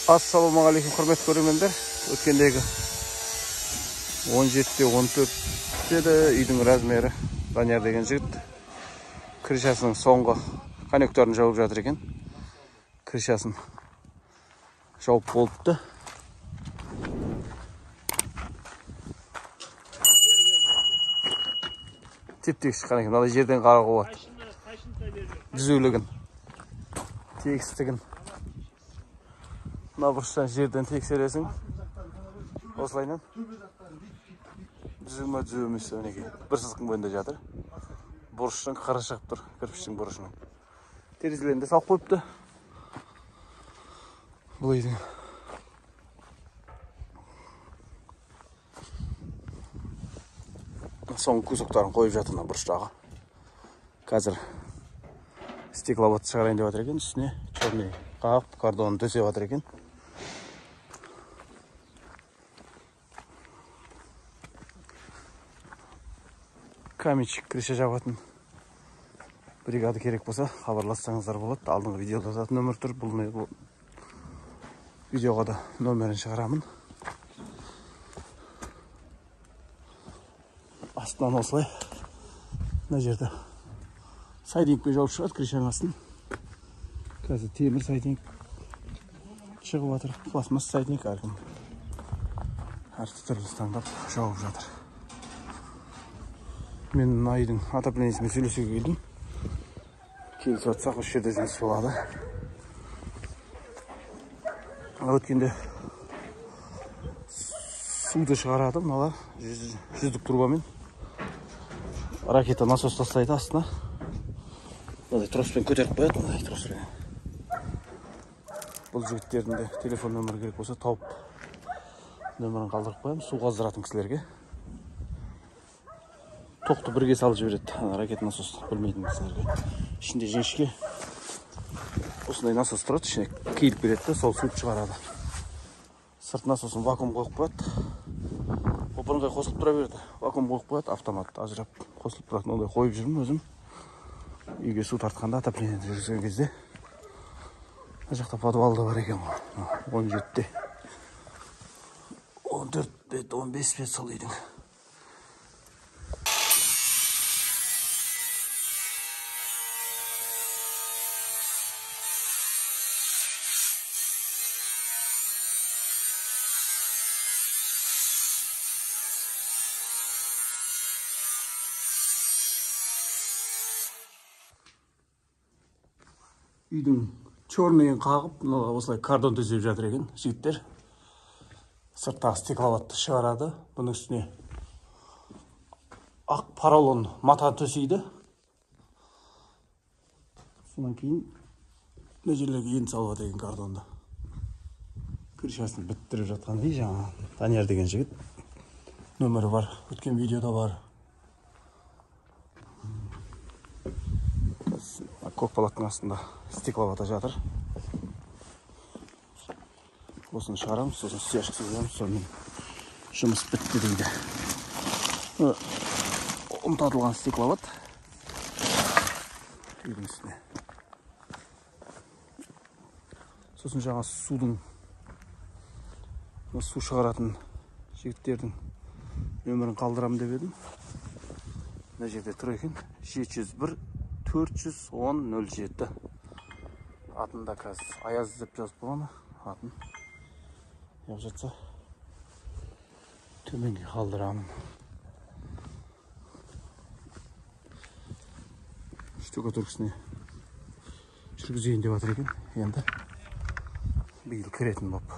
Ассалаумағалейкум, құрметті көрермендер. Өткендегі 17-14 еді үйдің размері. Данияр деген жігіт крышасының соңғы коннекторын жауып жатыр екен. Крышасын жауып болыпты. Теп-тегіс шыққан екен. Мынандай жерден қарауға болады. Түзулігін, тегістігін. Мына бұрыштан жерден тексересің. Осылайынан түзу ме түзу емес өнеге. Бір сызықтың бойында жатыр. Бұрыштың қыры шығып тұр, кірпіштің бұрышының. Терезелерін де салып қойыпты. Бұл үйдің соңғы кусоктарын қойып жатыр бұрыштағы. Қазір стекловод шығарайын деп жатыр екен. Үстіне черный қағып, кардонын төсеп жатыр екен. Каменщик крыша жабатын бригада керек болса, хабарлассаңыздар болады. Алдыңғы видеода да нөмір тұр. Бұл видеоға да нөмірін шығарамын. Астынан осылай. Мына жерде сайдингпен жауып шығады крышаның астын. Қазір темір сайдинг шығып жатыр. Пластмасс сайдинг әркім әртүрлі таңдап жауып жатыр. Мен айдың отоплениясымен сөйлесуге келдім. Келісіп атсақ, осы жерде жұмыс болады. Өткенде суды шығарады, мыналар жүздік турбамен. Ракета насос тастайды астына. Мынадай троспен көтеріп қояды, мынадай троспен. Бұл жігіттердің де телефон нөмірі керек болса, тауып нөмірін қалдырып қоямын. Су қаздыратын кісілерге. Тоқты бірге салып жібереді. Ракета насос білмейтін кісілерге. Ішінде жіңішке осындай насос тұрады, ішіне кейіп береді, сол суып шығарады. Сырт насосын вакуум қойып қояды. Бұрынғай қосылып тұра береді. Вакуум қойып қояды, автомат ажырап қосылып тұрады. Ондай қойып жүрмін өзім. Үйге су тартқанда, отоплениеде жүрген кезде. Мына жақта подвалда бар екен. 17-те 14 бет, 15 бет сол үйдің. Үйдің черныйын қағып, осылай кардон төсеп жатыр екен жігіттер. Сырттағы стекловодты шығарады. Бұның үстіне ақ поролон мата төсейді. Сонан кейін мына жерлерге енді салып жатыр екен кардонды. Крышасын біттіріп жатқан үй жаңа. Данияр деген жігіт. Нөмірі бар, өткен видеода бар. Көк палаттың астында стекловата жатыр. Осыны шығарамыз, сосын стяжкасы қоямыз, сонымен жұмыс бітті дейді. Ұмтатылған стекловат. Үйдің үстіне. Сосын жаңа судың, су шығаратын жігіттердің нөмірін қалдырамын деп едім. Мына жерде тұр екен. 701 410-07. Атында қазір Аяз деп жазып болғаны. Атын яп жатса төменге қалдырамын. Штукатуркасына жүргізейін деп жатыр екен. Енді биыл кіретін боп.